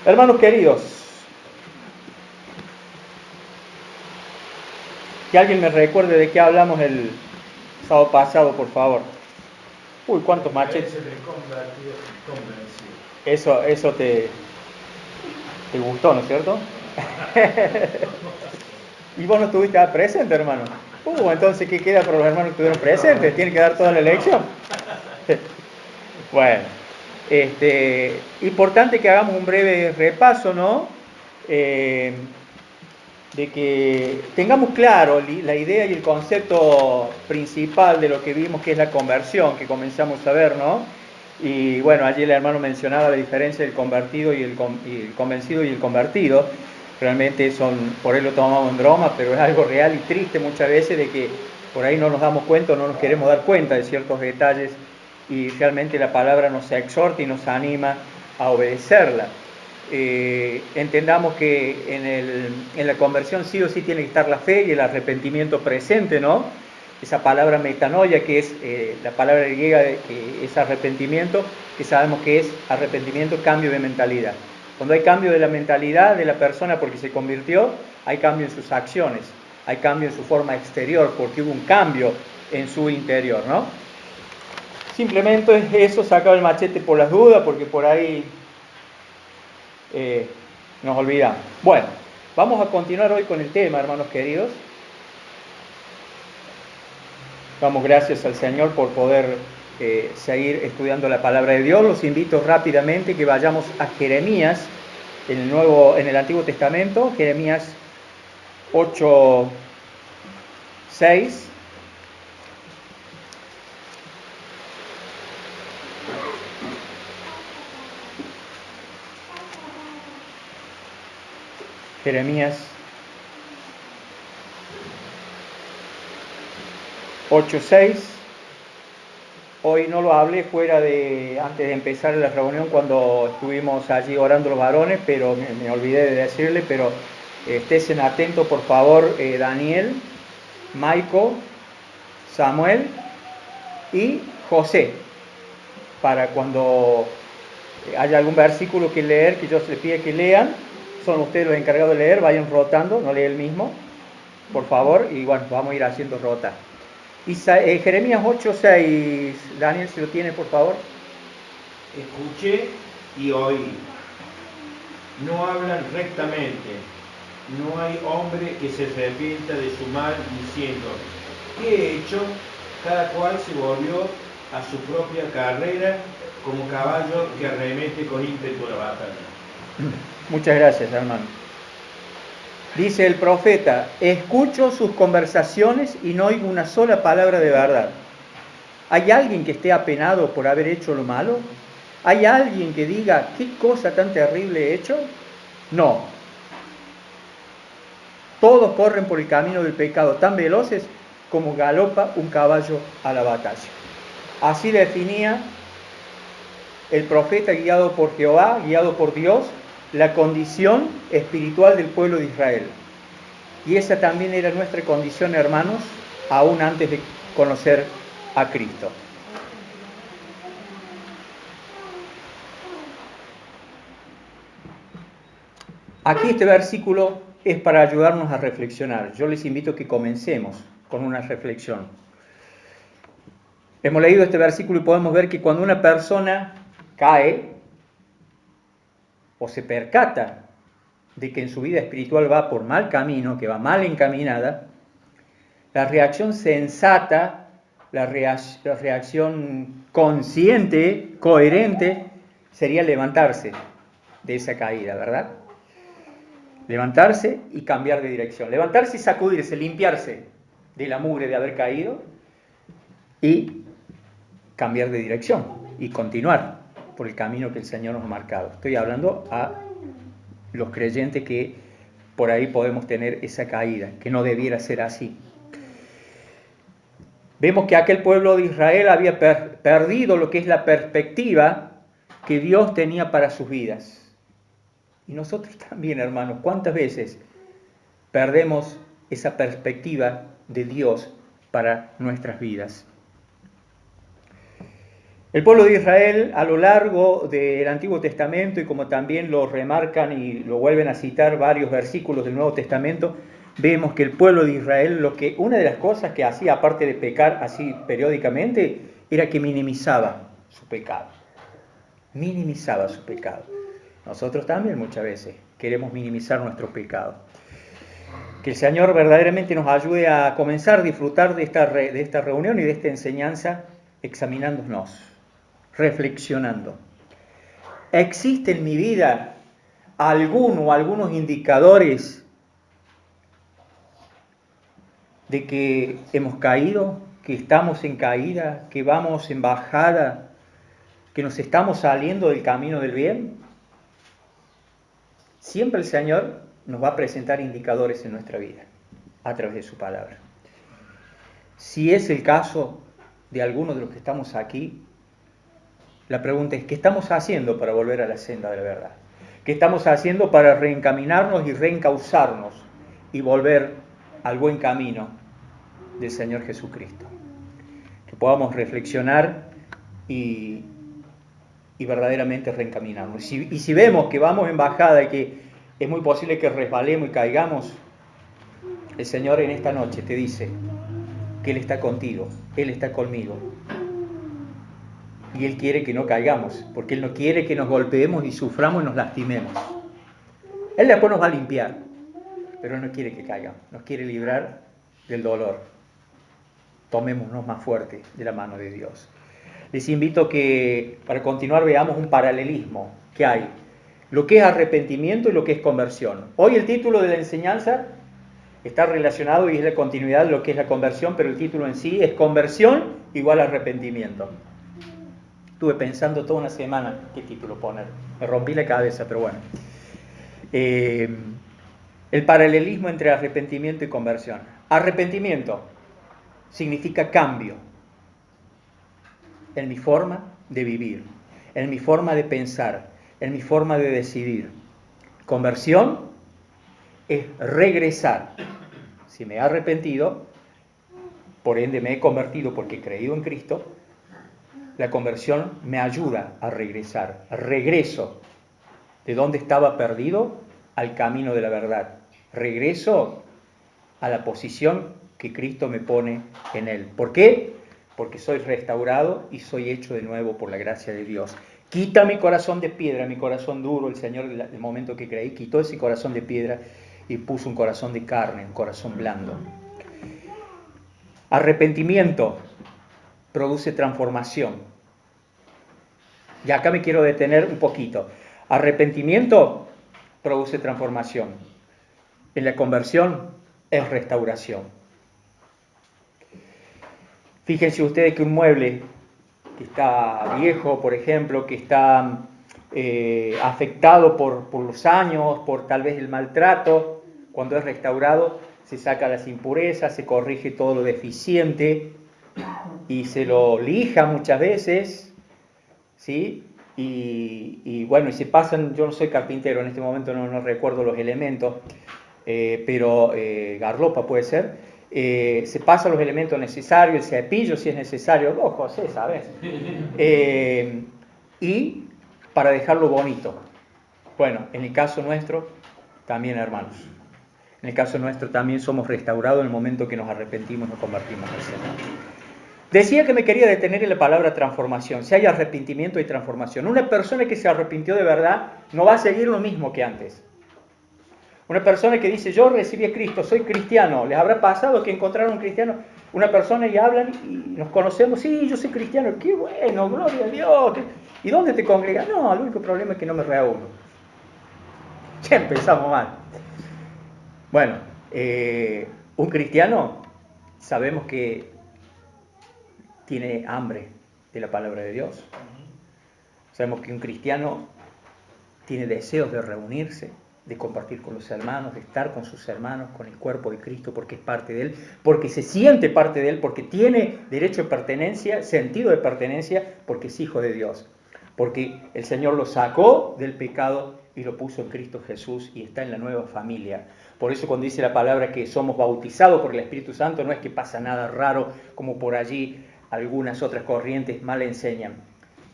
Hermanos queridos, que alguien me recuerde de qué hablamos el sábado pasado, por favor. Uy, cuántos machetes. Eso te gustó, ¿no es cierto? Y vos no estuviste presente, hermano. Entonces, ¿qué queda para los hermanos que estuvieron presentes? ¿Tienen que dar toda la lección? Bueno, importante que hagamos un breve repaso, ¿no? De que tengamos claro la idea y el concepto principal de lo que vimos, que es la conversión, que comenzamos a ver, ¿no? Y bueno, allí el hermano mencionaba la diferencia del convertido y el convencido y el convertido. Realmente por ahí lo tomamos en broma, pero es algo real y triste muchas veces de que por ahí no nos damos cuenta o no nos queremos dar cuenta de ciertos detalles y realmente la palabra nos exhorta y nos anima a obedecerla. Entendamos que en la conversión sí o sí tiene que estar la fe y el arrepentimiento presente, ¿no? Esa palabra metanoia, que es la palabra griega que es arrepentimiento, que sabemos que es arrepentimiento, cambio de mentalidad. Cuando hay cambio de la mentalidad de la persona porque se convirtió, hay cambio en sus acciones, hay cambio en su forma exterior, porque hubo un cambio en su interior, ¿no? Simplemente eso, sacaba el machete por las dudas, porque por ahí nos olvidamos. Bueno, vamos a continuar hoy con el tema, hermanos queridos. Damos gracias al Señor por poder seguir estudiando la palabra de Dios. Los invito rápidamente que vayamos a Jeremías, en el Antiguo Testamento, Jeremías 8:6. Jeremías 8:6. Hoy no lo hablé antes de empezar la reunión cuando estuvimos allí orando los varones, pero me olvidé de decirle, pero estén atentos por favor, Daniel, Maico, Samuel y José, para cuando haya algún versículo que leer, que yo les pida que lean, son ustedes los encargados de leer, vayan rotando, no lee el mismo, por favor, y bueno, vamos a ir haciendo rotar. Jeremías 8:6, Daniel, si lo tiene, por favor. Escuché y oí. No hablan rectamente. No hay hombre que se arrepienta de su mal diciendo, ¿qué he hecho? Cada cual se volvió a su propia carrera como caballo que arremete con ímpetu a la batalla. Muchas gracias, hermano. Dice el profeta, escucho sus conversaciones y no oigo una sola palabra de verdad. ¿Hay alguien que esté apenado por haber hecho lo malo? ¿Hay alguien que diga, qué cosa tan terrible he hecho? No. Todos corren por el camino del pecado tan veloces como galopa un caballo a la batalla. Así definía el profeta guiado por Jehová, guiado por Dios, la condición espiritual del pueblo de Israel. Y esa también era nuestra condición, hermanos, aún antes de conocer a Cristo. Aquí este versículo es para ayudarnos a reflexionar. Yo les invito a que comencemos con una reflexión. Hemos leído este versículo y podemos ver que cuando una persona cae o se percata de que en su vida espiritual va por mal camino, que va mal encaminada, la reacción sensata, la reacción consciente, coherente, sería levantarse de esa caída, ¿verdad? Levantarse y cambiar de dirección. Levantarse y sacudirse, limpiarse de la mugre de haber caído y cambiar de dirección y continuar por el camino que el Señor nos ha marcado. Estoy hablando a los creyentes que por ahí podemos tener esa caída, que no debiera ser así. Vemos que aquel pueblo de Israel había perdido lo que es la perspectiva que Dios tenía para sus vidas. Y nosotros también, hermanos, ¿cuántas veces perdemos esa perspectiva de Dios para nuestras vidas? El pueblo de Israel a lo largo del Antiguo Testamento, y como también lo remarcan y lo vuelven a citar varios versículos del Nuevo Testamento, vemos que el pueblo de Israel, una de las cosas que hacía, aparte de pecar así periódicamente, era que minimizaba su pecado. Minimizaba su pecado. Nosotros también muchas veces queremos minimizar nuestro pecado. Que el Señor verdaderamente nos ayude a comenzar a disfrutar de esta reunión y de esta enseñanza examinándonos, reflexionando. ¿Existe en mi vida algunos indicadores de que hemos caído, que estamos en caída, que vamos en bajada, que nos estamos saliendo del camino del bien? Siempre el Señor nos va a presentar indicadores en nuestra vida a través de su palabra. Si es el caso de algunos de los que estamos aquí, la pregunta es, ¿qué estamos haciendo para volver a la senda de la verdad? ¿Qué estamos haciendo para reencaminarnos y reencauzarnos y volver al buen camino del Señor Jesucristo? Que podamos reflexionar y verdaderamente reencaminarnos. Y si vemos que vamos en bajada y que es muy posible que resbalemos y caigamos, el Señor en esta noche te dice que Él está contigo, Él está conmigo. Y Él quiere que no caigamos, porque Él no quiere que nos golpeemos y suframos y nos lastimemos. Él después nos va a limpiar, pero Él no quiere que caigamos, nos quiere librar del dolor. Tomémonos más fuerte de la mano de Dios. Les invito que, para continuar, veamos un paralelismo que hay. Lo que es arrepentimiento y lo que es conversión. Hoy el título de la enseñanza está relacionado y es la continuidad de lo que es la conversión, pero el título en sí es conversión igual a arrepentimiento. Estuve pensando toda una semana qué título poner. Me rompí la cabeza, pero bueno. El paralelismo entre arrepentimiento y conversión. Arrepentimiento significa cambio en mi forma de vivir, en mi forma de pensar, en mi forma de decidir. Conversión es regresar. Si me he arrepentido, por ende me he convertido porque he creído en Cristo, la conversión me ayuda a regresar. Regreso de donde estaba perdido al camino de la verdad. Regreso a la posición que Cristo me pone en Él. ¿Por qué? Porque soy restaurado y soy hecho de nuevo por la gracia de Dios. Quita mi corazón de piedra, mi corazón duro. El Señor, en el momento que creí, quitó ese corazón de piedra y puso un corazón de carne, un corazón blando. Arrepentimiento produce transformación. Y acá me quiero detener un poquito. Arrepentimiento produce transformación. En la conversión es restauración. Fíjense ustedes que un mueble que está viejo, por ejemplo, que está afectado por los años, por tal vez el maltrato, cuando es restaurado se saca las impurezas, se corrige todo lo deficiente y se lo lija muchas veces, ¿sí? Y bueno, y se pasan, yo no soy carpintero, en este momento no recuerdo los elementos, pero garlopa puede ser, se pasan los elementos necesarios, el cepillo si es necesario, vos José, ¿sabes? Y para dejarlo bonito. Bueno, en el caso nuestro, también hermanos, en el caso nuestro también somos restaurados en el momento que nos arrepentimos, nos convertimos al Señor. Decía que me quería detener en la palabra transformación. Si hay arrepentimiento y transformación. Una persona que se arrepintió de verdad no va a seguir lo mismo que antes. Una persona que dice, yo recibí a Cristo, soy cristiano. ¿Les habrá pasado que encontraron un cristiano, una persona y hablan y nos conocemos? Sí, yo soy cristiano. ¡Qué bueno! ¡Gloria a Dios! ¿Y dónde te congregas? No, el único problema es que no me reúno. Ya empezamos mal. Bueno, un cristiano sabemos que tiene hambre de la palabra de Dios. Sabemos que un cristiano tiene deseos de reunirse, de compartir con los hermanos, de estar con sus hermanos, con el cuerpo de Cristo, porque es parte de Él, porque se siente parte de Él, porque tiene derecho de pertenencia, sentido de pertenencia, porque es hijo de Dios. Porque el Señor lo sacó del pecado y lo puso en Cristo Jesús y está en la nueva familia. Por eso cuando dice la palabra que somos bautizados por el Espíritu Santo, no es que pasa nada raro como por allí algunas otras corrientes mal enseñan.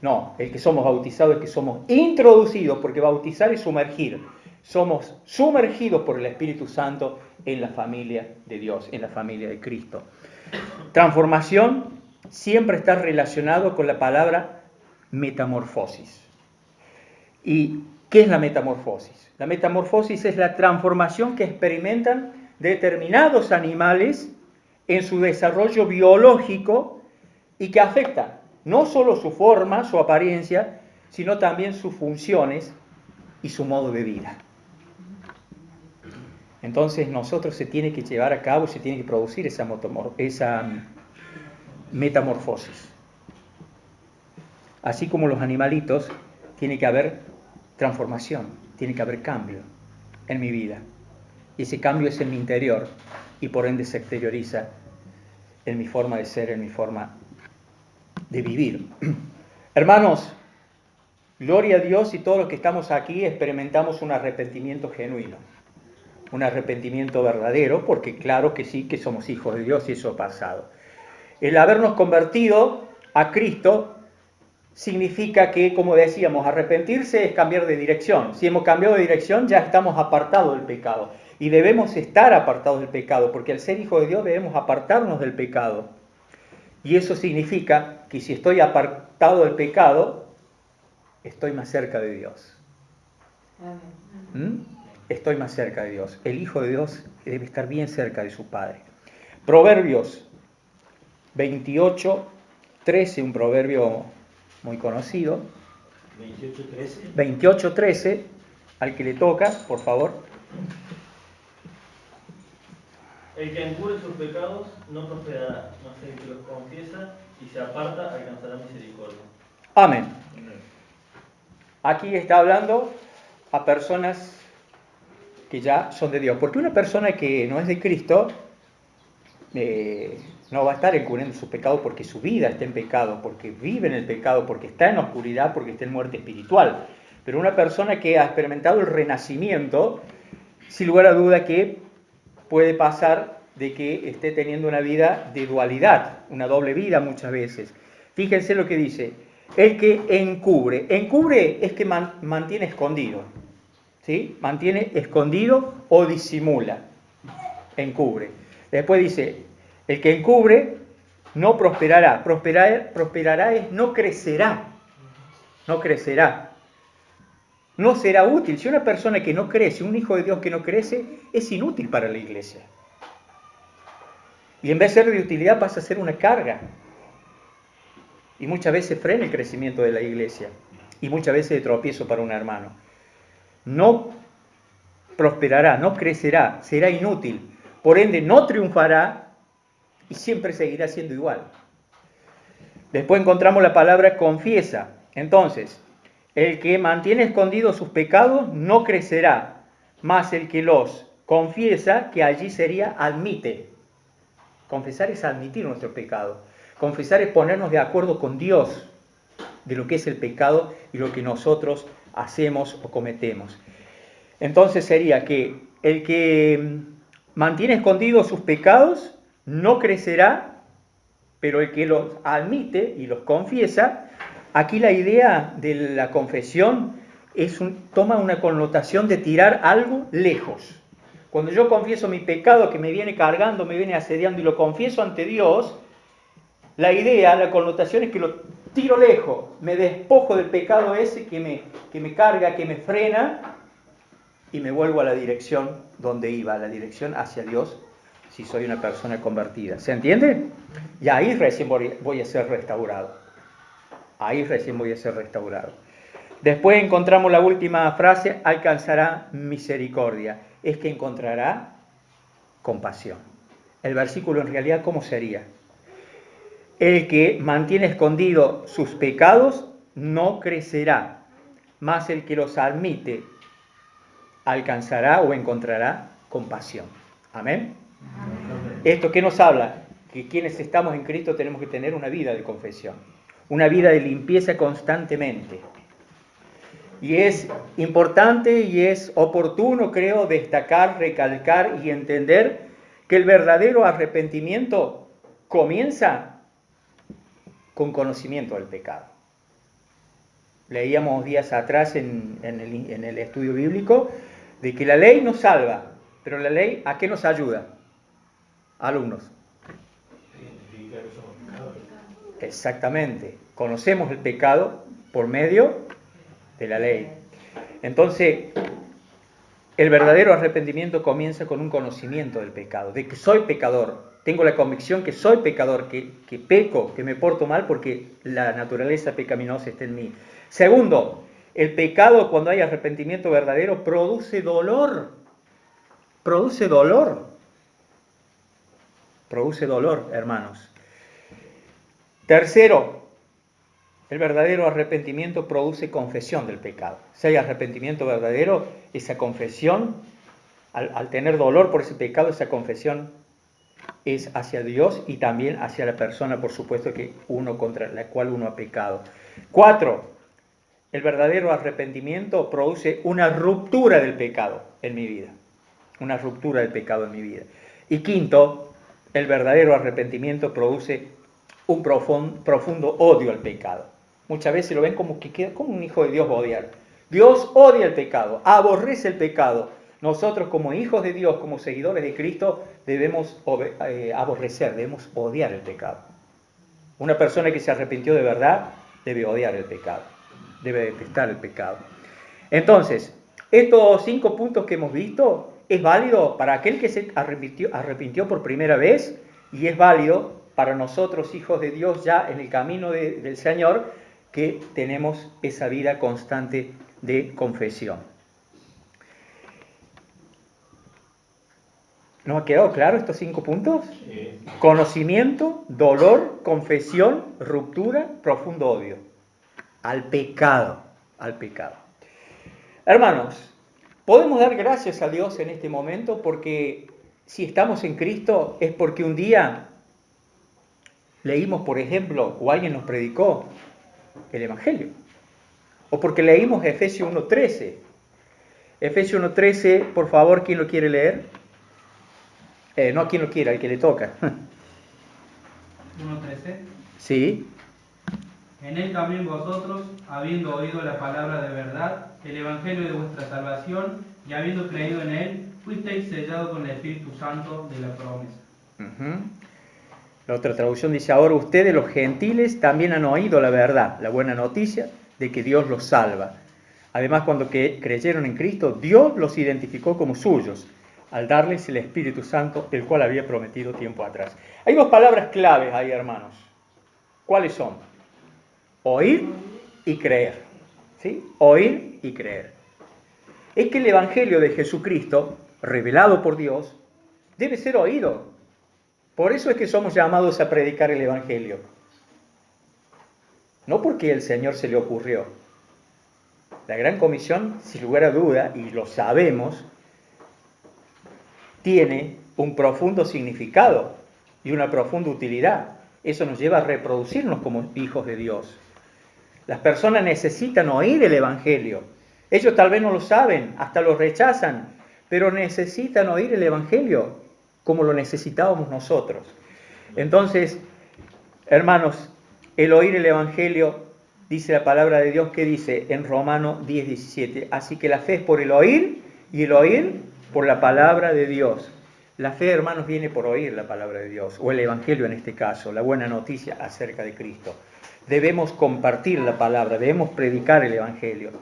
No, el que somos bautizados es que somos introducidos, porque bautizar es sumergir. Somos sumergidos por el Espíritu Santo en la familia de Dios, en la familia de Cristo. Transformación siempre está relacionado con la palabra metamorfosis. ¿Y qué es la metamorfosis? La metamorfosis es la transformación que experimentan determinados animales en su desarrollo biológico y que afecta no solo su forma, su apariencia, sino también sus funciones y su modo de vida. Entonces nosotros se tiene que llevar a cabo, se tiene que producir esa metamorfosis. Así como los animalitos, tiene que haber transformación, tiene que haber cambio en mi vida. Y ese cambio es en mi interior y por ende se exterioriza en mi forma de ser, en mi forma de vivir. Hermanos, gloria a Dios y todos los que estamos aquí experimentamos un arrepentimiento genuino, un arrepentimiento verdadero, porque claro que sí, que somos hijos de Dios y eso ha pasado. El habernos convertido a Cristo significa que, como decíamos, arrepentirse es cambiar de dirección. Si hemos cambiado de dirección, ya estamos apartados del pecado. Y debemos estar apartados del pecado, porque al ser hijo de Dios debemos apartarnos del pecado. Y eso significa que si estoy apartado del pecado, estoy más cerca de Dios. Estoy más cerca de Dios. El hijo de Dios debe estar bien cerca de su Padre. Proverbios 28:13, un proverbio muy conocido. 28:13, al que le toca, por favor. El que encubre sus pecados no prosperará, mas el que los confiesa y se aparta alcanzará misericordia. Amén. Aquí está hablando a personas que ya son de Dios. Porque una persona que no es de Cristo no va a estar encubriendo su pecado porque su vida está en pecado, porque vive en el pecado, porque está en oscuridad, porque está en muerte espiritual. Pero una persona que ha experimentado el renacimiento, sin lugar a duda que puede pasar de que esté teniendo una vida de dualidad, una doble vida muchas veces. Fíjense lo que dice, el que encubre. Encubre es que mantiene escondido, ¿sí? Mantiene escondido o disimula, encubre. Después dice, el que encubre no prosperará. Prosperará es no crecerá. No crecerá. No será útil. Si una persona que no crece, un hijo de Dios que no crece, es inútil para la iglesia. Y en vez de ser de utilidad pasa a ser una carga. Y muchas veces frena el crecimiento de la iglesia. Y muchas veces de tropiezo para un hermano. No prosperará, no crecerá, será inútil. Por ende no triunfará y siempre seguirá siendo igual. Después encontramos la palabra confiesa. Entonces, el que mantiene escondidos sus pecados no crecerá, mas el que los confiesa, que allí sería admite. Confesar es admitir nuestro pecado. Confesar es ponernos de acuerdo con Dios de lo que es el pecado y lo que nosotros hacemos o cometemos. Entonces sería que el que mantiene escondidos sus pecados no crecerá, pero el que los admite y los confiesa, aquí la idea de la confesión toma una connotación de tirar algo lejos. Cuando yo confieso mi pecado que me viene cargando, me viene asediando y lo confieso ante Dios, la idea, la connotación es que lo tiro lejos, me despojo del pecado ese que me carga, que me frena y me vuelvo a la dirección donde iba, a la dirección hacia Dios, si soy una persona convertida. ¿Se entiende? Y ahí recién voy a ser restaurado. Ahí recién voy a ser restaurado. Después encontramos la última frase, alcanzará misericordia. Es que encontrará compasión. El versículo en realidad, ¿cómo sería? El que mantiene escondido sus pecados no crecerá, mas el que los admite alcanzará o encontrará compasión. Amén. ¿Esto qué nos habla? Que quienes estamos en Cristo tenemos que tener una vida de confesión, una vida de limpieza constantemente. Y es importante y es oportuno, creo, destacar, recalcar y entender que el verdadero arrepentimiento comienza con conocimiento del pecado. leíamos días atrás en el estudio bíblico, de que la ley nos salva, pero la ley ¿a qué nos ayuda? Alumnos. Identificar que somos pecadores. Exactamente. Conocemos el pecado por medio de la ley. Entonces, el verdadero arrepentimiento comienza con un conocimiento del pecado, de que soy pecador. Tengo la convicción que soy pecador, que peco, que me porto mal porque la naturaleza pecaminosa está en mí. Segundo, el pecado, cuando hay arrepentimiento verdadero, produce dolor. Produce dolor. Produce dolor, hermanos. Tercero, el verdadero arrepentimiento produce confesión del pecado. Si hay arrepentimiento verdadero, esa confesión, al tener dolor por ese pecado, esa confesión es hacia Dios y también hacia la persona, por supuesto, contra la cual uno ha pecado. 4. El verdadero arrepentimiento produce una ruptura del pecado en mi vida. Una ruptura del pecado en mi vida. Y 5. El verdadero arrepentimiento produce un profundo odio al pecado. Muchas veces lo ven como que queda como un hijo de Dios odiar. Dios odia el pecado, aborrece el pecado. Nosotros como hijos de Dios, como seguidores de Cristo, debemos aborrecer, debemos odiar el pecado. Una persona que se arrepintió de verdad debe odiar el pecado, debe detestar el pecado. Entonces, estos 5 puntos que hemos visto es válido para aquel que se arrepintió por primera vez y es válido para nosotros, hijos de Dios, ya en el camino del Señor, que tenemos esa vida constante de confesión. ¿Nos ha quedado claro estos 5 puntos? Sí. Conocimiento, dolor, confesión, ruptura, profundo odio. Al pecado, al pecado. Hermanos, podemos dar gracias a Dios en este momento porque si estamos en Cristo es porque un día leímos, por ejemplo, o alguien nos predicó el Evangelio. O porque leímos Efesios 1:13. Efesios 1:13, por favor, ¿quién lo quiere leer? No, quien lo quiera, el que le toca. 1:13. Sí. En él también vosotros, habiendo oído la palabra de verdad, el evangelio de vuestra salvación, y habiendo creído en él, fuisteis sellados con el Espíritu Santo de la promesa. La otra traducción dice, ahora ustedes los gentiles también han oído la verdad, la buena noticia de que Dios los salva. Además, cuando creyeron en Cristo, Dios los identificó como suyos, al darles el Espíritu Santo, el cual había prometido tiempo atrás. Hay 2 palabras claves ahí, hermanos. ¿Cuáles son? Oír y creer. ¿Sí? Oír y creer. Es que el Evangelio de Jesucristo, revelado por Dios, debe ser oído. Por eso es que somos llamados a predicar el Evangelio. No porque el Señor se le ocurrió. La Gran Comisión, sin lugar a duda, y lo sabemos, tiene un profundo significado y una profunda utilidad. Eso nos lleva a reproducirnos como hijos de Dios. Las personas necesitan oír el Evangelio. Ellos tal vez no lo saben, hasta lo rechazan, pero necesitan oír el Evangelio como lo necesitábamos nosotros. Entonces, hermanos, el oír el Evangelio, dice la palabra de Dios, que dice en Romanos 10:17, así que la fe es por el oír y el oír por la palabra de Dios. La fe, hermanos, viene por oír la palabra de Dios, o el Evangelio en este caso, la buena noticia acerca de Cristo. Debemos compartir la palabra, debemos predicar el Evangelio.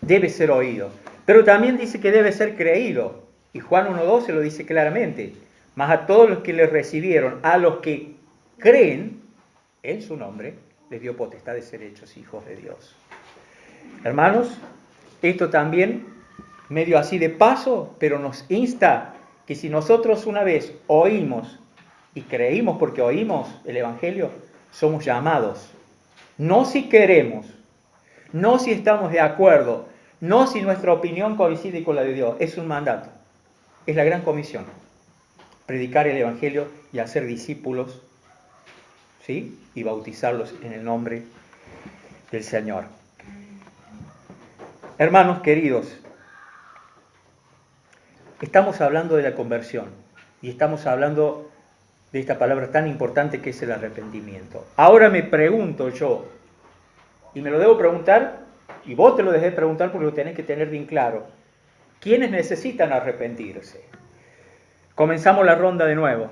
Debe ser oído. Pero también dice que debe ser creído. Y Juan 1:12 lo dice claramente. Mas a todos los que le recibieron, a los que creen en su nombre, les dio potestad de ser hechos hijos de Dios. Hermanos, esto también, medio así de paso, pero nos insta que si nosotros una vez oímos y creímos porque oímos el Evangelio, somos llamados. No si queremos, no si estamos de acuerdo, no si nuestra opinión coincide con la de Dios. Es un mandato. Es la gran comisión. Predicar el Evangelio y hacer discípulos, ¿sí? Y bautizarlos en el nombre del Señor. Hermanos queridos, estamos hablando de la conversión y estamos hablando de esta palabra tan importante que es el arrepentimiento. Ahora me pregunto yo, y me lo debo preguntar y vos te lo dejé preguntar porque lo tenés que tener bien claro, ¿quiénes necesitan arrepentirse? Comenzamos la ronda de nuevo.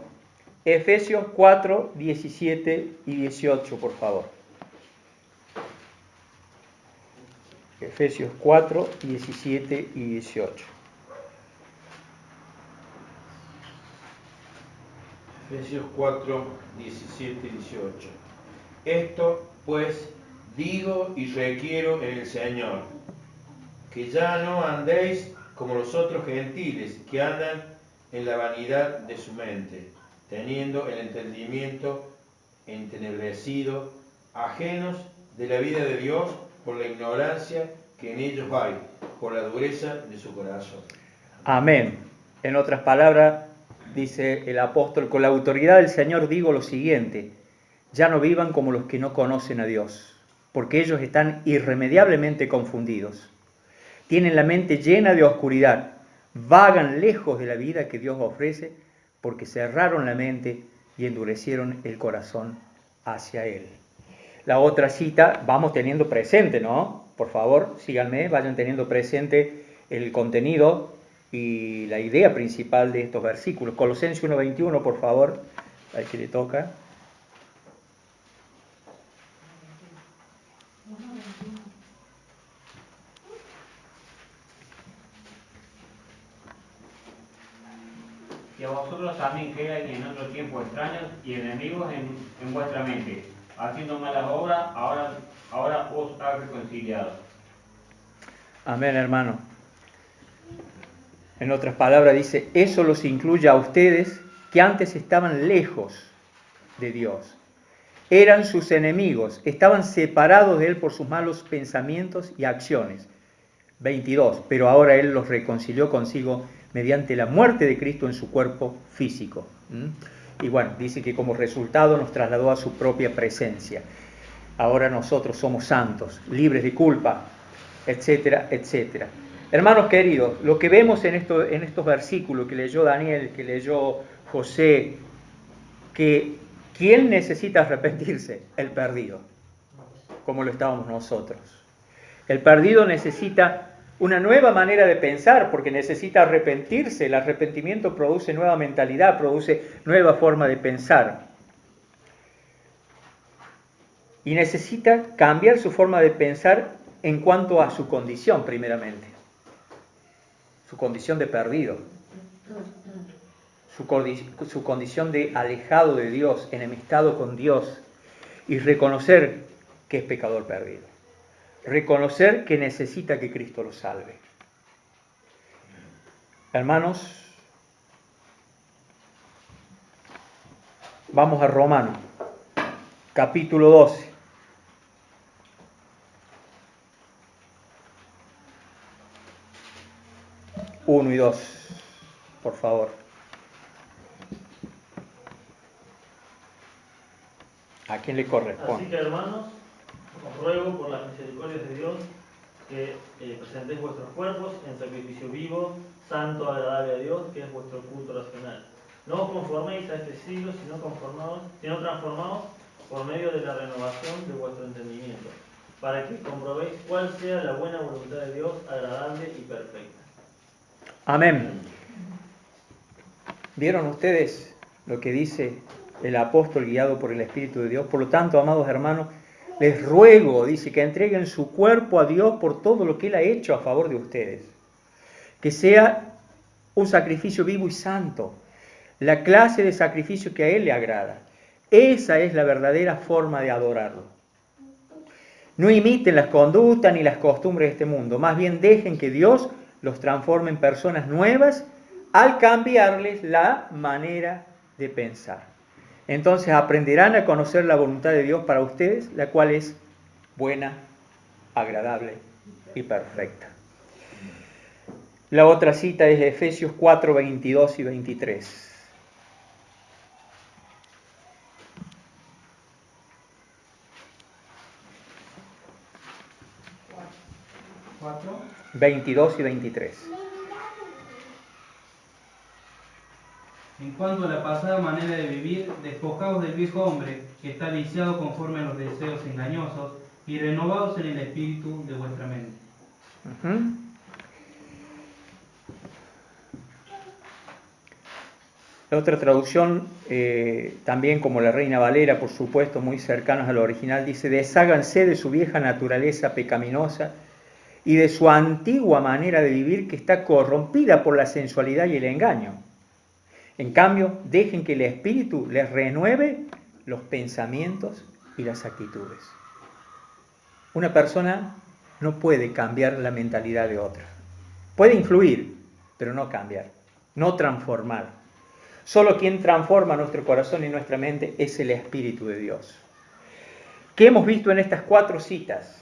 Efesios 4, 17 y 18, por favor. Efesios 4, 17 y 18. Efesios 4, 17 y 18. Esto, pues, digo y requiero en el Señor, que ya no andéis como los otros gentiles, que andan en la vanidad de su mente, teniendo el entendimiento entenebrecido, ajenos de la vida de Dios por la ignorancia que en ellos hay, por la dureza de su corazón. Amén. En otras palabras, dice el apóstol, con la autoridad del Señor digo lo siguiente, ya no vivan como los que no conocen a Dios, porque ellos están irremediablemente confundidos. Tienen la mente llena de oscuridad, vagan lejos de la vida que Dios ofrece, porque cerraron la mente y endurecieron el corazón hacia Él. La otra cita, vamos teniendo presente, ¿no? Por favor, síganme, vayan teniendo presente el contenido y la idea principal de estos versículos. Colosenses 1:21, por favor, al que le toca. Y a vosotros también que erais en otro tiempo extraños y enemigos en vuestra mente, haciendo malas obras, ahora os ha reconciliado. Amén, hermano. En otras palabras dice, eso los incluye a ustedes que antes estaban lejos de Dios. Eran sus enemigos, estaban separados de Él por sus malos pensamientos y acciones. 22. Pero ahora Él los reconcilió consigo mediante la muerte de Cristo en su cuerpo físico. Y bueno, dice que como resultado nos trasladó a su propia presencia. Ahora nosotros somos santos, libres de culpa, etcétera, etcétera. Hermanos queridos, lo que vemos en estos versículos que leyó Daniel, que leyó José, que ¿quién necesita arrepentirse? El perdido, como lo estábamos nosotros. El perdido necesita una nueva manera de pensar porque necesita arrepentirse. El arrepentimiento produce nueva mentalidad, produce nueva forma de pensar. Y necesita cambiar su forma de pensar en cuanto a su condición, primeramente. Su condición de perdido. Su condición de alejado de Dios, enemistado con Dios. Y reconocer que es pecador perdido. Reconocer que necesita que Cristo lo salve. Hermanos, vamos a Romanos, capítulo 12. Uno y 2, por favor. ¿A quién le corresponde? Así que, hermanos, os ruego por las misericordias de Dios que presentéis vuestros cuerpos en sacrificio vivo, santo, agradable a Dios, que es vuestro culto racional. No os conforméis a este siglo, sino transformaos por medio de la renovación de vuestro entendimiento, para que comprobéis cuál sea la buena voluntad de Dios, agradable y perfecta. Amén. ¿Vieron ustedes lo que dice el apóstol guiado por el Espíritu de Dios? Por lo tanto, amados hermanos, les ruego, dice, que entreguen su cuerpo a Dios por todo lo que Él ha hecho a favor de ustedes. Que sea un sacrificio vivo y santo, la clase de sacrificio que a Él le agrada. Esa es la verdadera forma de adorarlo. No imiten las conductas ni las costumbres de este mundo, más bien dejen que Dios los transforme en personas nuevas al cambiarles la manera de pensar. Entonces aprenderán a conocer la voluntad de Dios para ustedes, la cual es buena, agradable y perfecta. La otra cita es de Efesios 4, 22 y 23. 22 y 23. En cuanto a la pasada manera de vivir, despojaos del viejo hombre, que está viciado conforme a los deseos engañosos, y renovados en el espíritu de vuestra mente. Ujú. La otra traducción, también como la Reina Valera, por supuesto, muy cercanos al original, dice: desháganse de su vieja naturaleza pecaminosa y de su antigua manera de vivir que está corrompida por la sensualidad y el engaño. En cambio, dejen que el Espíritu les renueve los pensamientos y las actitudes. Una persona no puede cambiar la mentalidad de otra. Puede influir, pero no cambiar, no transformar. Solo quien transforma nuestro corazón y nuestra mente es el Espíritu de Dios. ¿Qué hemos visto en estas 4 citas?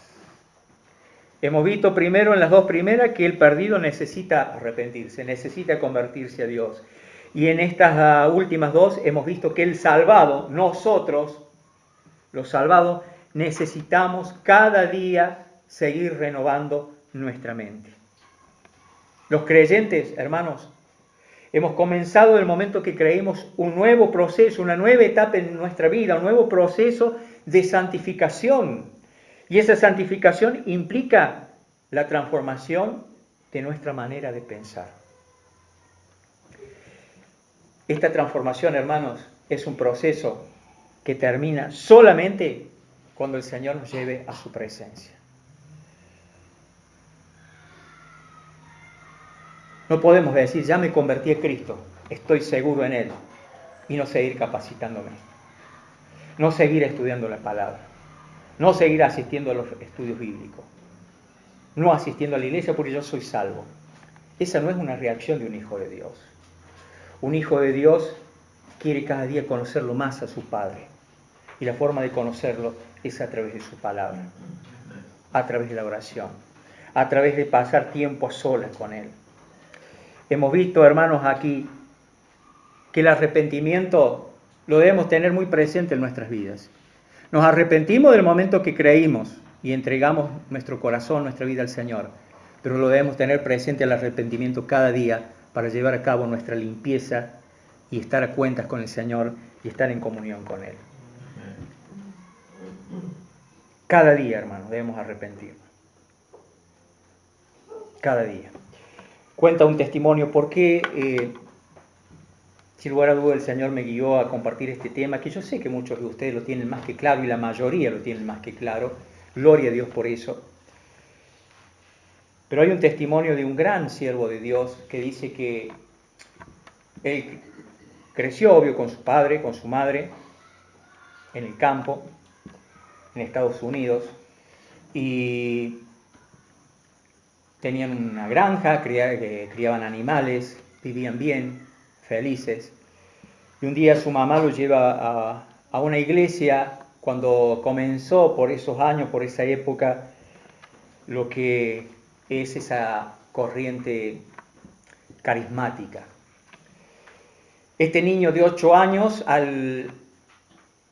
Hemos visto primero en las 2 primeras que el perdido necesita arrepentirse, necesita convertirse a Dios. Y en estas últimas 2 hemos visto que el salvado, nosotros, los salvados, necesitamos cada día seguir renovando nuestra mente. Los creyentes, hermanos, hemos comenzado el momento que creímos un nuevo proceso, una nueva etapa en nuestra vida, un nuevo proceso de santificación. Y esa santificación implica la transformación de nuestra manera de pensar. Esta transformación, hermanos, es un proceso que termina solamente cuando el Señor nos lleve a su presencia. No podemos decir: ya me convertí a Cristo, estoy seguro en Él, y no seguir capacitándome, no seguir estudiando la palabra, no seguir asistiendo a los estudios bíblicos, no asistiendo a la iglesia porque yo soy salvo. Esa no es una reacción de un hijo de Dios. Un hijo de Dios quiere cada día conocerlo más a su Padre, y la forma de conocerlo es a través de su palabra, a través de la oración, a través de pasar tiempo a solas con Él. Hemos visto, hermanos, aquí que el arrepentimiento lo debemos tener muy presente en nuestras vidas. Nos arrepentimos del momento que creímos y entregamos nuestro corazón, nuestra vida al Señor, pero lo debemos tener presente el arrepentimiento cada día para llevar a cabo nuestra limpieza y estar a cuentas con el Señor y estar en comunión con Él. Cada día, hermanos, debemos arrepentirnos. Cada día. Cuenta un testimonio por qué, sin lugar a duda, el Señor me guió a compartir este tema, que yo sé que muchos de ustedes lo tienen más que claro y la mayoría lo tienen más que claro. Gloria a Dios por eso. Pero hay un testimonio de un gran siervo de Dios que dice que él creció, obvio, con su padre, con su madre, en el campo, en Estados Unidos, y tenían una granja, criaban animales, vivían bien, felices. Y un día su mamá lo lleva a una iglesia cuando comenzó por esos años, por esa época, lo que es esa corriente carismática. Este niño de 8 años, al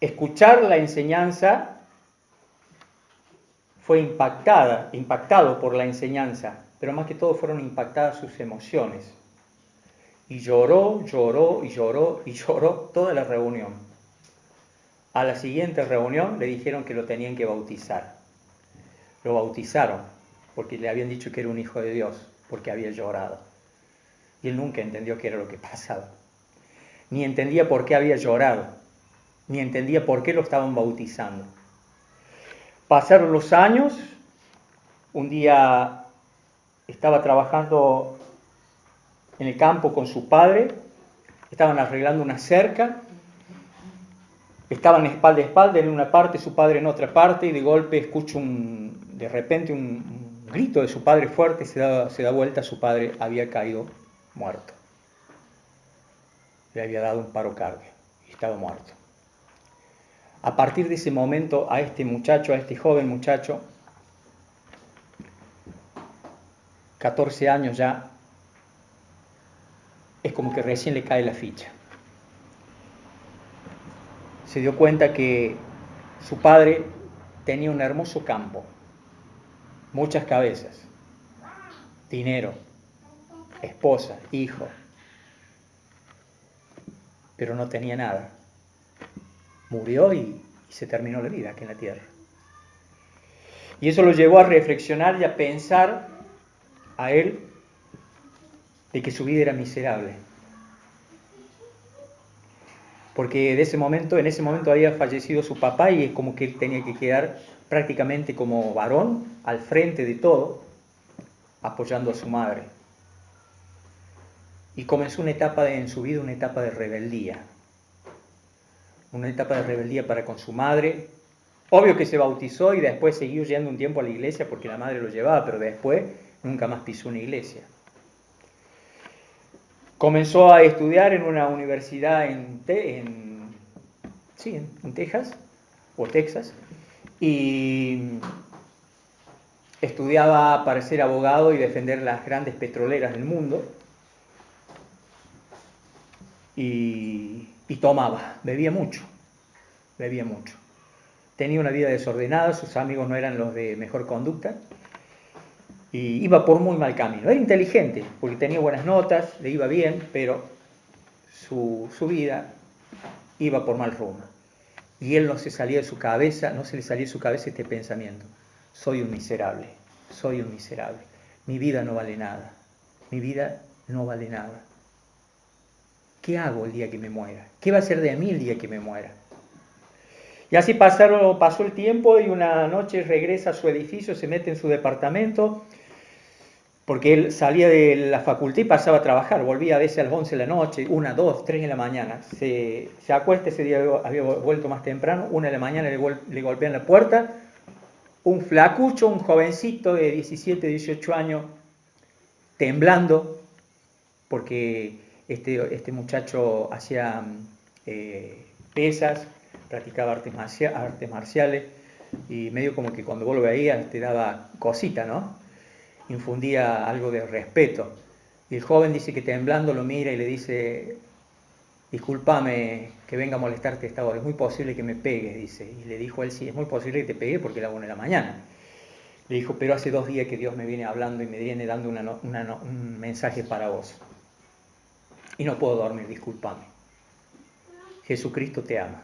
escuchar la enseñanza, fue impactado por la enseñanza, pero más que todo fueron impactadas sus emociones. Y lloró toda la reunión. A la siguiente reunión le dijeron que lo tenían que bautizar. Lo bautizaron porque le habían dicho que era un hijo de Dios, porque había llorado. Y él nunca entendió qué era lo que pasaba. Ni entendía por qué había llorado, ni entendía por qué lo estaban bautizando. Pasaron los años, un día estaba trabajando en el campo con su padre, estaban arreglando una cerca, estaban espalda a espalda, en una parte, su padre en otra parte, y de golpe escucho de repente un grito de su padre fuerte, se da vuelta, su padre había caído muerto. Le había dado un paro cardíaco y estaba muerto. A partir de ese momento, a este joven muchacho, 14 años ya, es como que recién le cae la ficha. Se dio cuenta que su padre tenía un hermoso campo, muchas cabezas, dinero, esposa, hijo, pero no tenía nada. Murió y se terminó la vida aquí en la tierra. Y eso lo llevó a reflexionar y a pensar a él de que su vida era miserable. Porque en ese momento había fallecido su papá y es como que él tenía que quedar prácticamente como varón al frente de todo, apoyando a su madre. Y comenzó una etapa en su vida, una etapa de rebeldía. Una etapa de rebeldía para con su madre. Obvio que se bautizó y después siguió yendo un tiempo a la iglesia porque la madre lo llevaba, pero después nunca más pisó una iglesia. Comenzó a estudiar en una universidad en Texas, o Texas, y estudiaba para ser abogado y defender las grandes petroleras del mundo. Y tomaba, bebía mucho. Tenía una vida desordenada, sus amigos no eran los de mejor conducta. Y iba por muy mal camino. Era inteligente, porque tenía buenas notas, le iba bien, pero su vida iba por mal rumbo. Y él no se le salía de su cabeza este pensamiento: soy un miserable. Mi vida no vale nada. ¿Qué hago el día que me muera? ¿Qué va a ser de mí el día que me muera? Y así pasó el tiempo y una noche regresa a su edificio, se mete en su departamento, porque él salía de la facultad y pasaba a trabajar, volvía a veces a las 11 de la noche, 1, 2, 3 de la mañana. Se acuesta, ese día había vuelto más temprano, 1 de la mañana le golpean la puerta, un flacucho, un jovencito de 17, 18 años, temblando, porque este muchacho hacía pesas, practicaba artes marciales, y medio como que cuando vos lo veías te daba cosita, ¿no? Infundía algo de respeto. Y el joven dice que temblando lo mira y le dice: discúlpame que venga a molestarte esta hora, es muy posible que me pegues, dice. Y le dijo él: sí, es muy posible que te pegue porque era 1 de la mañana. Le dijo: pero hace 2 días que Dios me viene hablando y me viene dando un mensaje para vos. Y no puedo dormir, discúlpame. Jesucristo te ama.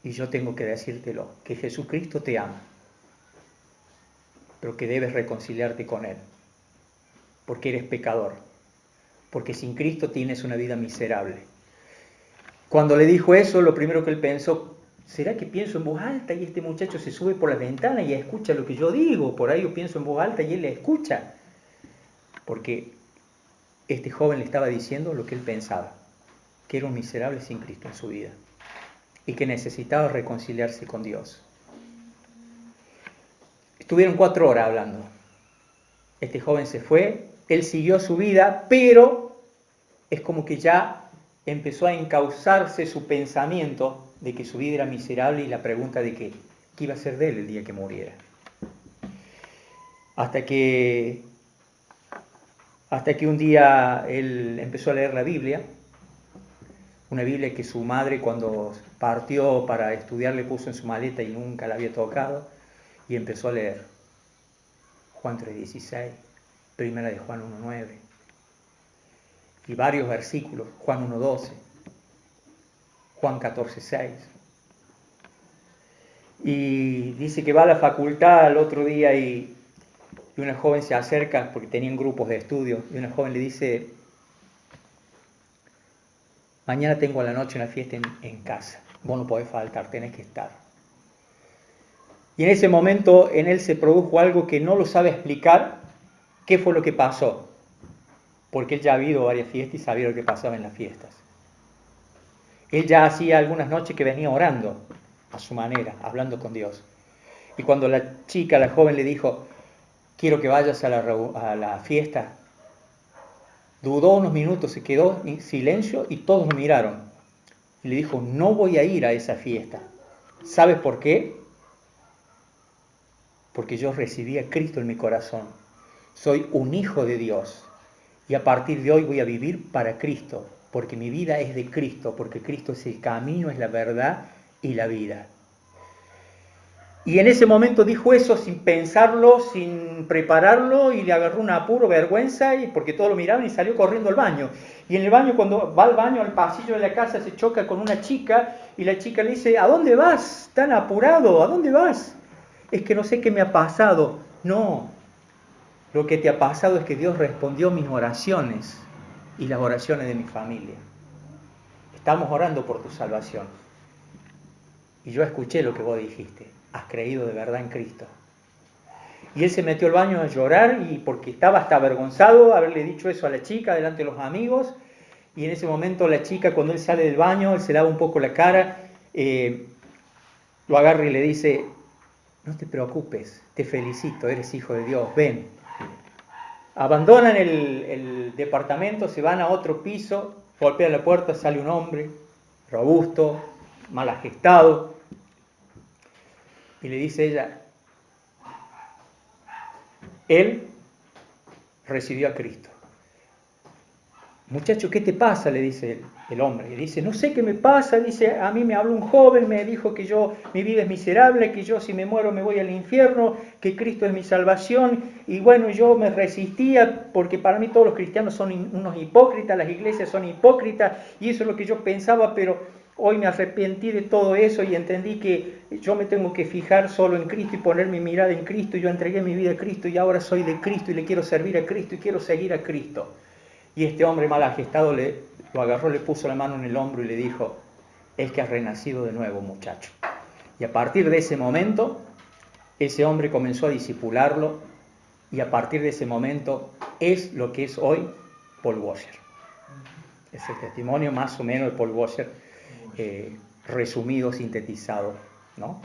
Y yo tengo que decírtelo, que Jesucristo te ama, pero que debes reconciliarte con Él, porque eres pecador, porque sin Cristo tienes una vida miserable. Cuando le dijo eso, lo primero que él pensó: ¿será que pienso en voz alta y este muchacho se sube por la ventana y escucha lo que yo digo? Por ahí yo pienso en voz alta y él le escucha. Porque este joven le estaba diciendo lo que él pensaba, que era un miserable sin Cristo en su vida y que necesitaba reconciliarse con Dios. Estuvieron 4 horas hablando. Este joven se fue, él siguió su vida, pero es como que ya empezó a encauzarse su pensamiento de que su vida era miserable y la pregunta de qué iba a ser de él el día que muriera. Hasta que un día él empezó a leer la Biblia, una Biblia que su madre cuando partió para estudiar le puso en su maleta y nunca la había tocado, y empezó a leer Juan 3:16, Primera de Juan 1:9 y varios versículos, Juan 1:12, Juan 14:6. Y dice que va a la facultad al otro día y una joven se acerca, porque tenían grupos de estudio, y una joven le dice: mañana tengo a la noche una fiesta en casa, vos no podés faltar, tenés que estar. Y en ese momento en él se produjo algo que no lo sabe explicar, qué fue lo que pasó, porque él ya ha habido varias fiestas y sabía lo que pasaba en las fiestas. Él ya hacía algunas noches que venía orando a su manera, hablando con Dios. Y cuando la joven le dijo: quiero que vayas a la fiesta, dudó unos minutos, se quedó en silencio y todos lo miraron. Y le dijo: no voy a ir a esa fiesta. ¿Sabes por qué? Porque yo recibí a Cristo en mi corazón. Soy un hijo de Dios. Y a partir de hoy voy a vivir para Cristo. Porque mi vida es de Cristo. Porque Cristo es el camino, es la verdad y la vida. Y en ese momento dijo eso sin pensarlo, sin prepararlo, y le agarró un apuro, vergüenza, y porque todos lo miraban, y salió corriendo al baño. Y en el baño, cuando va al baño, al pasillo de la casa, se choca con una chica, y la chica le dice: ¿a dónde vas? ¿Tan apurado? ¿A dónde vas? es que no sé qué me ha pasado. No, lo que te ha pasado es que Dios respondió mis oraciones y las oraciones de mi familia. Estamos orando por tu salvación. Y yo escuché lo que vos dijiste. Has creído de verdad en Cristo. Y él se metió al baño a llorar y porque estaba hasta avergonzado haberle dicho eso a la chica delante de los amigos. Y en ese momento la chica, cuando él sale del baño, él se lava un poco la cara, lo agarra y le dice, no te preocupes, te felicito, eres hijo de Dios, ven. Abandonan el departamento, se van a otro piso, golpean la puerta, sale un hombre, robusto, mal agestado, y le dice ella, él recibió a Cristo. Muchacho, ¿qué te pasa? Le dice el hombre. Y dice, no sé qué me pasa. Dice, a mí me habló un joven, me dijo que mi vida es miserable, que yo si me muero me voy al infierno, que Cristo es mi salvación. Y bueno, yo me resistía porque para mí todos los cristianos son unos hipócritas, las iglesias son hipócritas, y eso es lo que yo pensaba, pero hoy me arrepentí de todo eso y entendí que yo me tengo que fijar solo en Cristo y poner mi mirada en Cristo. Yo entregué mi vida a Cristo y ahora soy de Cristo y le quiero servir a Cristo y quiero seguir a Cristo. Y este hombre mal agestado lo agarró, le puso la mano en el hombro y le dijo, es que has renacido de nuevo, muchacho. Y a partir de ese momento, ese hombre comenzó a discipularlo y a partir de ese momento es lo que es hoy Paul Washer. Es el testimonio más o menos de Paul Washer, resumido, sintetizado, ¿no?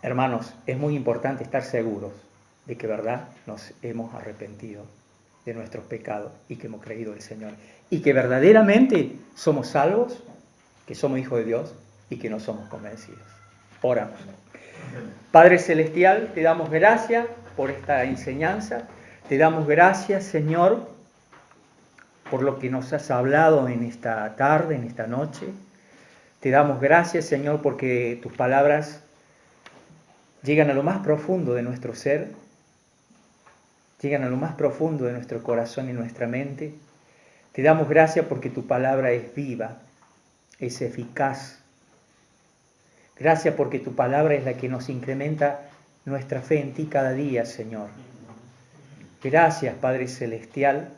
Hermanos, es muy importante estar seguros de que verdad nos hemos arrepentido de nuestros pecados y que hemos creído en el Señor y que verdaderamente somos salvos, que somos hijos de Dios y que no somos convencidos. Oramos. Padre Celestial, te damos gracias por esta enseñanza, te damos gracias, Señor, por lo que nos has hablado en esta tarde, en esta noche. Te damos gracias, Señor, porque tus palabras llegan a lo más profundo de nuestro ser, llegan a lo más profundo de nuestro corazón y nuestra mente. Te damos gracias porque tu palabra es viva, es eficaz. Gracias porque tu palabra es la que nos incrementa nuestra fe en ti cada día, Señor. Gracias, Padre Celestial,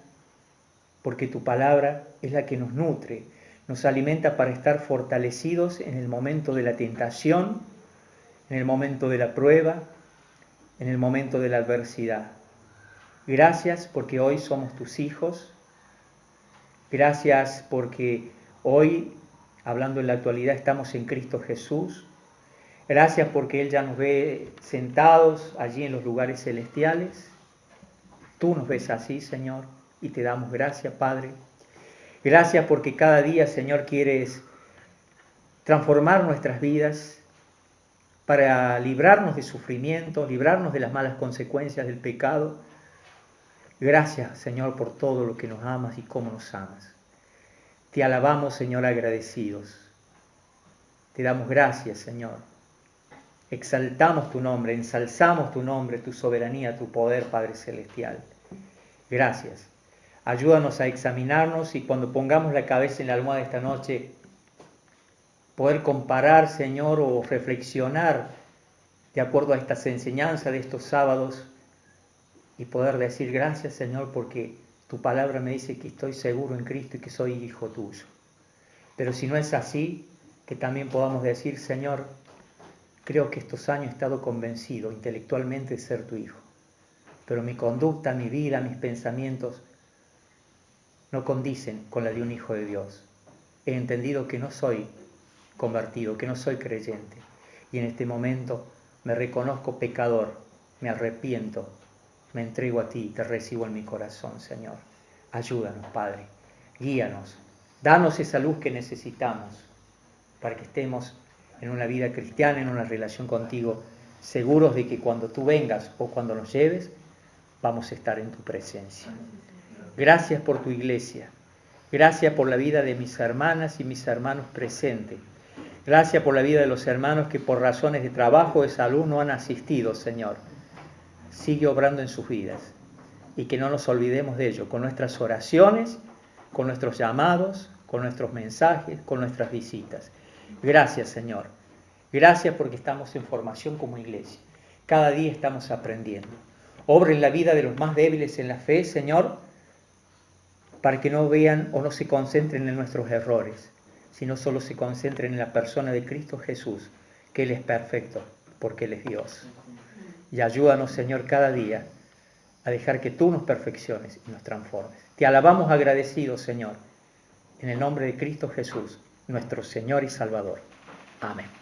porque tu palabra es la que nos nutre, nos alimenta para estar fortalecidos en el momento de la tentación, en el momento de la prueba, en el momento de la adversidad. Gracias porque hoy somos tus hijos. Gracias porque hoy, hablando en la actualidad, estamos en Cristo Jesús. Gracias porque Él ya nos ve sentados allí en los lugares celestiales. Tú nos ves así, Señor, y te damos gracias, Padre. Gracias porque cada día, Señor, quieres transformar nuestras vidas para librarnos de sufrimiento, librarnos de las malas consecuencias del pecado. Gracias, Señor, por todo lo que nos amas y cómo nos amas. Te alabamos, Señor, agradecidos. Te damos gracias, Señor. Exaltamos tu nombre, ensalzamos tu nombre, tu soberanía, tu poder, Padre Celestial. Gracias. Ayúdanos a examinarnos y cuando pongamos la cabeza en la almohada esta noche, poder comparar, Señor, o reflexionar de acuerdo a estas enseñanzas de estos sábados, y poder decir gracias, Señor, porque tu palabra me dice que estoy seguro en Cristo y que soy hijo tuyo. Pero si no es así, que también podamos decir, Señor, creo que estos años he estado convencido intelectualmente de ser tu hijo. Pero mi conducta, mi vida, mis pensamientos no condicen con la de un hijo de Dios. He entendido que no soy convertido, que no soy creyente. Y en este momento me reconozco pecador, me arrepiento, me entrego a ti, te recibo en mi corazón, Señor. Ayúdanos, Padre, guíanos, danos esa luz que necesitamos para que estemos en una vida cristiana, en una relación contigo, seguros de que cuando tú vengas o cuando nos lleves, vamos a estar en tu presencia. Gracias por tu iglesia, gracias por la vida de mis hermanas y mis hermanos presentes. Gracias por la vida de los hermanos que por razones de trabajo o de salud no han asistido, Señor. Sigue obrando en sus vidas y que no nos olvidemos de ello, con nuestras oraciones, con nuestros llamados, con nuestros mensajes, con nuestras visitas. Gracias, Señor. Gracias porque estamos en formación como iglesia. Cada día estamos aprendiendo. Obra en la vida de los más débiles en la fe, Señor, para que no vean o no se concentren en nuestros errores, sino solo se concentren en la persona de Cristo Jesús, que Él es perfecto, porque Él es Dios. Y ayúdanos, Señor, cada día a dejar que tú nos perfecciones y nos transformes. Te alabamos agradecidos, Señor, en el nombre de Cristo Jesús, nuestro Señor y Salvador. Amén.